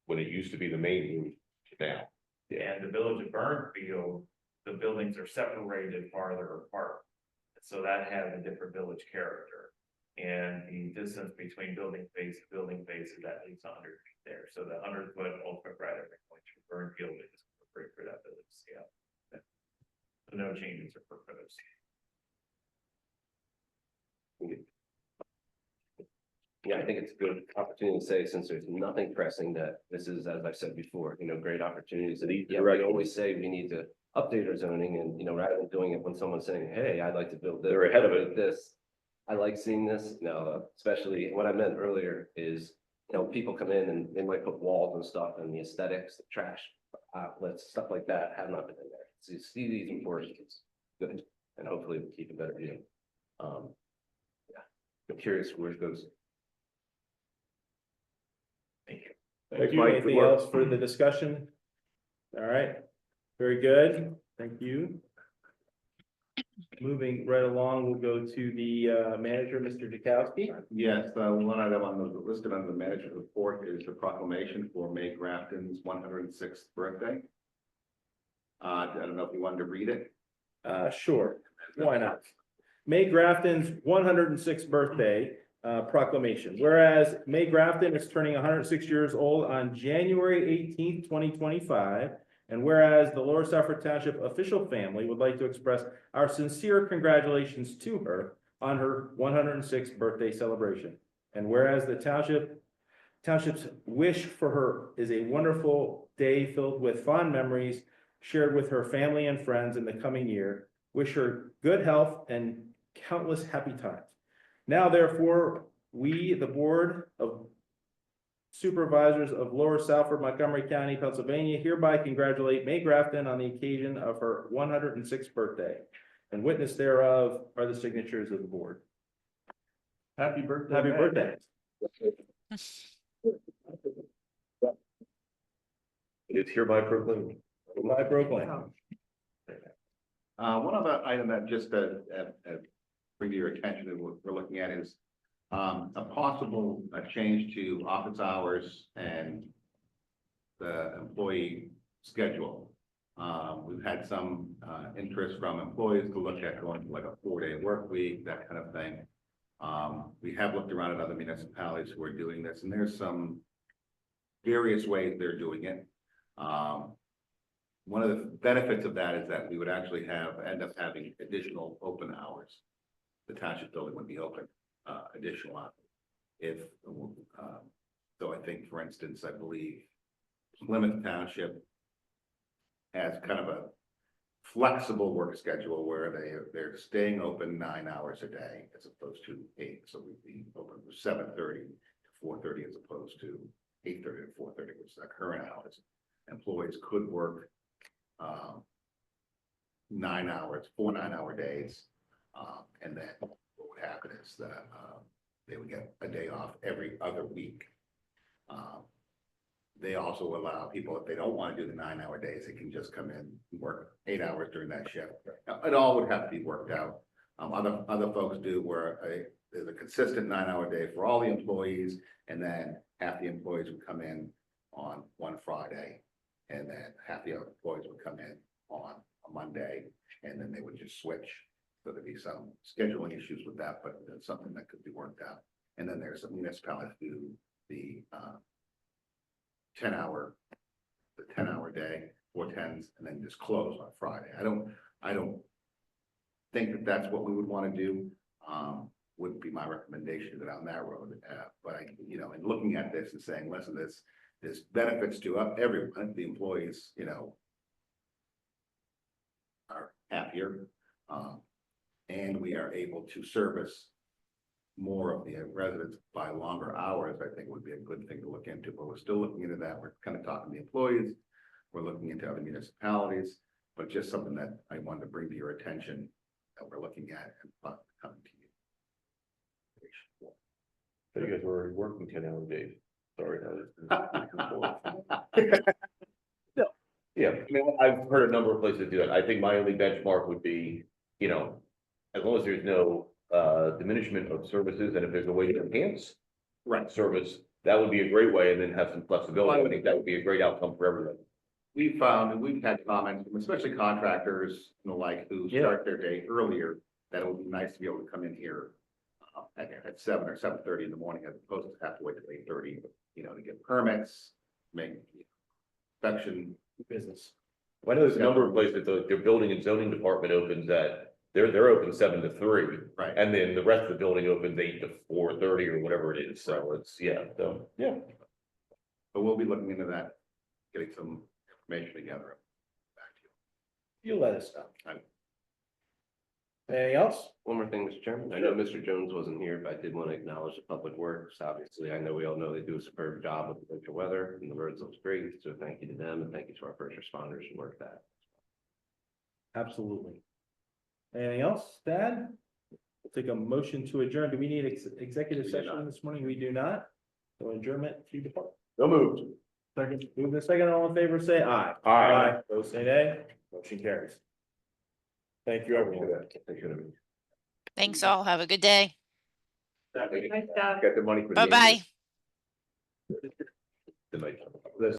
F: when it used to be the main route now.
G: And the village of Burnfield, the buildings are separated farther apart. So that has a different village character. And the distance between building face to building face is at least 100 feet there. So the 100-foot ultimate right of way going through Burnfield is appropriate for that village scale. So no changes are proposed.
B: Yeah, I think it's a good opportunity to say, since there's nothing pressing, that this is, as I've said before, great opportunities. And yeah, we always say we need to update our zoning and, rather than doing it when someone's saying, hey, I'd like to build this.
F: They're ahead of it.
B: This, I like seeing this now, especially what I meant earlier is, people come in and they might put walls and stuff and the aesthetics, the trash outlets, stuff like that have not been in there. So you see these enforced, it's good, and hopefully we'll keep a better view. Yeah, I'm curious where it goes.
A: Thank
H: Thanks,
A: you.
H: Mike. Good
A: Anything
H: work.
A: else for the discussion? All right, very good. Thank you. Moving right along, we'll go to the manager, Mr. Dutkowsky.
I: Yes, one item on the listed under the manager's report is the proclamation for May Grafton's 106th birthday. I don't know if you wanted to read it.
A: Sure, why not? May Grafton's 106th birthday proclamation. Whereas May Grafton is turning 106 years old on January 18th, 2025. And whereas the Lower Safford Township official family would like to express our sincere congratulations to her on her 106th birthday celebration. And whereas the township's wish for her is a wonderful day filled with fond memories shared with her family and friends in the coming year, wish her good health and countless happy times. Now, therefore, we, the Board of Supervisors of Lower Salford, Montgomery County, Pennsylvania, hereby congratulate May Grafton on the occasion of her 106th birthday. And witness thereof are the signatures of the board.
E: Happy birthday.
A: Happy
E: Matt.
A: birthday.
F: It is hereby proclaimed.
A: By Brooklyn.
I: One other item that just bring to your attention that we're looking at is a possible change to office hours and the employee schedule. We've had some interest from employees to look at going to like a 4-day work week, that kind of thing. We have looked around at other municipalities who are doing this, and there's some various ways they're doing it. One of the benefits of that is that we would actually end up having additional open hours. The township building would be open, additional hours. So I think, for instance, I believe Plymouth Township has kind of a flexible work schedule where they're staying open 9 hours a day as opposed to 8. So we'd be open from 7:30 to 4:30 as opposed to 8:30 to 4:30, which is our current hours. Employees could work 9 hours, 4 9-hour days. And then what would happen is that they would get a day off every other week. They also allow people, if they don't want to do the 9-hour days, they can just come in and work 8 hours during that shift. Now, it all would have to be worked out. Other folks do where there's a consistent 9-hour day for all the employees, and then half the employees would come in on one Friday, and then half the other employees would come in on a Monday, and then they would just switch. So there'd be some scheduling issues with that, but it's something that could be worked out. And then there's some municipalities who do the 10-hour day, 4 10s, and then just close on Friday. I don't think that that's what we would want to do. Wouldn't be my recommendation to go down that road. But in looking at this and saying, listen, there's benefits to everyone. The employees, are happier. And we are able to service more of the residents by longer hours, I think would be a good thing to look into, but we're still looking into that. We're kind of talking to the employees. We're looking into other municipalities, but just something that I wanted to bring to your attention that we're looking at and coming to you.
F: You guys were already working 10-hour days. Sorry. Yeah, I mean, I've heard a number of places do it. I think my only benchmark would be, as long as there's no diminishment of services, and if there's a way to enhance service, that would be a great way, and then have some flexibility. I think that would be a great outcome for everybody.
I: We found, and we've had comments, especially contractors, who start their day earlier, that it would be nice to be able to come in here at 7 or 7:30 in the morning, as opposed to have to wait till 8:30, to get permits, make inspection
A: Business.
F: Well, I know there's a number of places, their building and zoning department opens at they're open 7 to 3.
I: Right.
F: And then the rest of the building opens 8 to 4:30 or whatever it is, so it's, yeah, so, yeah.
I: But we'll be looking into that, getting some information together. Back to you.
A: You let us know.
I: I'm-
A: Anything else?
B: One more thing, Mr. Chairman. I know Mr. Jones wasn't here, but I did want to acknowledge the public works. Obviously, I know we all know they do a superb job with the winter weather and the roads looks great. So thank you to them and thank you to our first responders who worked that.
A: Absolutely. Anything else, Dad? We'll take a motion to adjourn. Do we need executive
I: We do
A: session
I: not.
A: this morning? We do not. So adjournment to depart.
F: No moved.
A: Second, move the second, all in favor, say aye.
F: Aye.
A: Those say nay, motion carries. Thank you, everyone.
C: Thanks all. Have a good day.
H: Got the money for the.
C: Bye-bye.
F: Good night.